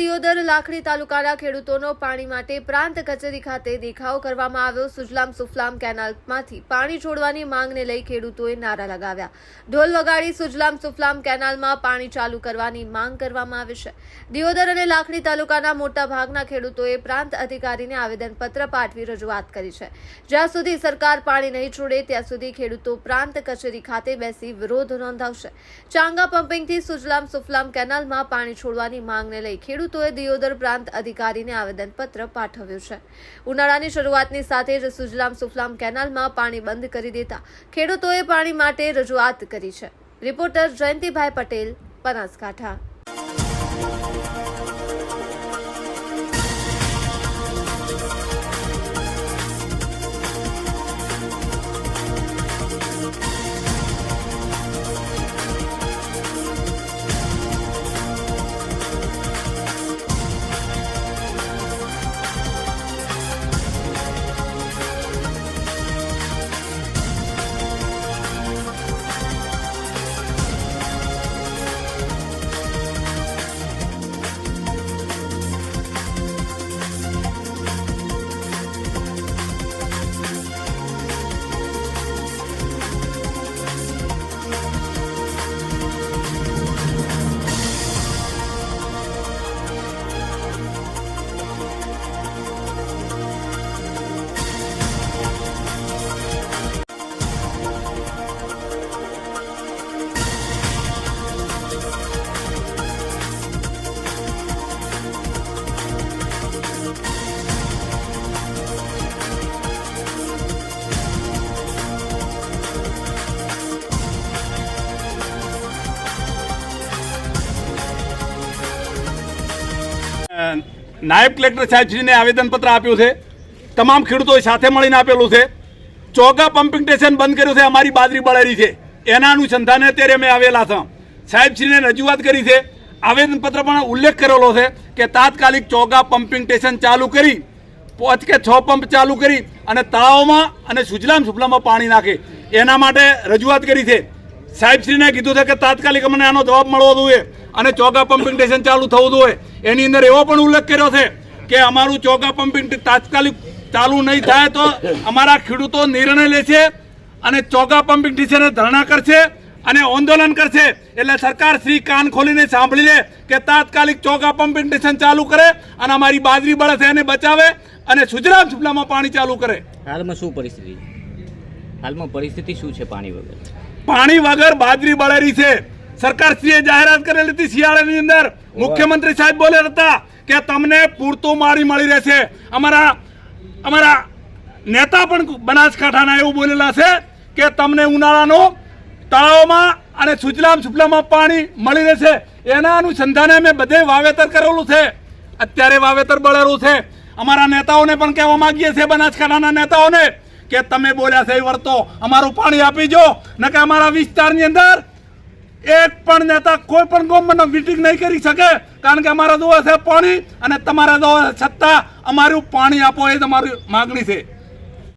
દિયોદર લાખણી તાલુકાના ખેડૂતોનો પાણી માટે પ્રાંત કચેરી ખાતે દેખાવ કરવામાં આવ્યો। સુજલામ સુફલામ કેનાલમાંથી પાણી છોડવાની માંગને લઈ ખેડૂતોએ નારા લગાવ્યા। ઢોલ વગાડી સુજલામ સુફલામ કેનાલમાં પાણી ચાલુ કરવાની માંગ કરવામાં આવી છે। દિયોદર અને લાખણી તાલુકાના મોટા ભાગના ખેડૂતોએ પ્રાંત અધિકારીને આવેદનપત્ર પાઠવી રજૂઆત કરી છે। જ્યાં સુધી સરકાર પાણી નહીં છોડે ત્યાં સુધી ખેડૂતો પ્રાંત કચેરી ખાતે બેસી વિરોધ નોંધાવશે। ચાંગા પમ્પિંગથી સુજલામ સુફલામ કેનાલમાં પાણી છોડવાની માંગને લઈ ખેડૂતોએ દિયોદર પ્રાંત અધિકારીને આવેદનપત્ર પાઠવ્યું છે। ઉનાળાની શરૂઆતની સાથે જ સુજલામ સુફલામ કેનાલમાં પાણી બંધ કરી દેતા ખેડૂતોએ પાણી માટે રજૂઆત કરી છે। રિપોર્ટર જયંતિભાઈ પટેલ, બનાસકાંઠા। નાયબ કલેક્ટર સાહેબશ્રીને આવેદનપત્ર આપ્યું છે। તમામ ખેડૂતોએ સાથે મળીને આપેલું છે। ચોગા પમ્પિંગ સ્ટેશન બંધ કર્યું છે, અમારી બાજરી બળેરી છે, એના અનુસંધાને અત્યારે અમે આવેલા છે। સાહેબશ્રીને રજૂઆત કરી છે, આવેદનપત્ર પણ ઉલ્લેખ કરેલો છે કે તાત્કાલિક ચોગા પમ્પિંગ સ્ટેશન ચાલુ કરી 5 કે 6 પંપ ચાલુ કરી અને તળાવમાં અને સુજલામ સુફલામાં પાણી નાખે એના માટે રજૂઆત કરી છે। સાહેબશ્રીને કીધું છે કે તાત્કાલિક અમને આનો જવાબ મળવો જોઈએ અને ચોગા પમ્પિંગ સ્ટેશન ચાલુ થવું જોઈએ। એની અંદર એવો પણ ઉલ્લેખ કર્યો છે કે અમારું ચોગા પમ્પિંગ તાત્કાલિક ચાલુ નહીં થાય તો અમારા ખેડૂતો નિર્ણય લેશે અને ચોગા પમ્પિંગ સ્ટેશને ધરણા કરશે અને આંદોલન કરશે। એટલે સરકાર શ્રી કાન ખોલીને સાંભળી લે કે તાત્કાલિક ચોગા પમ્પિંગ સ્ટેશન ચાલુ કરે અને અમારી બાજરી બળે છે એને બચાવે અને સુજલામ સુફલામાં પાણી ચાલુ કરે। હાલમાં શું પરિસ્થિતિ? હાલમાં પરિસ્થિતિ શું છે? પાણી વગર બાજરી બળેરી છે। સરકારશ્રીએ જાહેરાત કરેલી હતી શિયાળાની અંદર, મુખ્યમંત્રી સાહેબ બોલ્યા હતા કે તમને પૂરતું પાણી મળી રહેશે। અમારા નેતા પણ બનાસકાંઠાના એવું બોલેલા છે કે તમને ઉનાળાનો તળાવમાં અને સુજલામ સુફલામાં પાણી મળી રહેશે। એના અનુસંધાને અમે બધે વાવેતર કરેલું છે। અત્યારે વાવેતર બળેલું છે। અમારા નેતાઓને પણ કહેવા માંગીએ છીએ, બનાસકાંઠાના નેતાઓને, કે તમે બોલ્યા છે એ વર્તો અમારું પાણી આપી જો, ન કે અમારા વિસ્તારની અંદર એક પણ નેતા કોઈ પણ ગામમાં મીટિંગ નહીં કરી શકે, કારણ કે અમારા જોવે છે પાણી અને તમારા જોવે સત્તા। અમારું પાણી આપો એ જ અમારી માગણી છે।